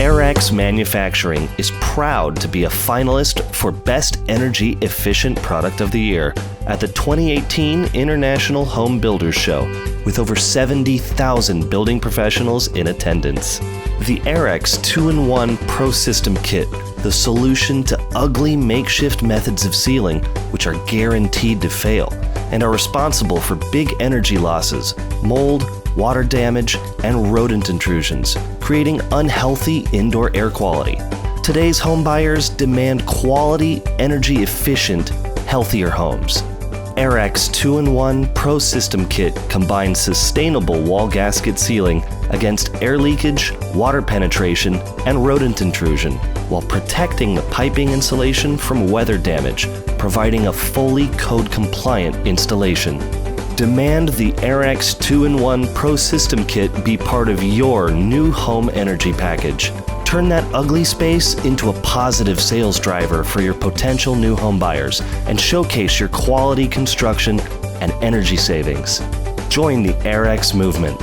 Airex Manufacturing is proud to be a finalist for Best Energy Efficient Product of the Year at the 2018 International Home Builders Show, with over 70,000 building professionals in attendance. The Airex 2-in-1 Pro System Kit, the solution to ugly makeshift methods of sealing, which are guaranteed to fail and are responsible for big energy losses, mold, water damage, and rodent intrusions, creating unhealthy indoor air quality. Today's home buyers demand quality, energy-efficient, healthier homes. Airex 2-in-1 Pro System Kit combines sustainable wall gasket sealing against air leakage, water penetration, and rodent intrusion, while protecting the piping insulation from weather damage, providing a fully code-compliant installation. Demand the Airex 2-in-1 Pro System Kit be part of your new home energy package. Turn that ugly space into a positive sales driver for your potential new home buyers and showcase your quality construction and energy savings. Join the Airex movement.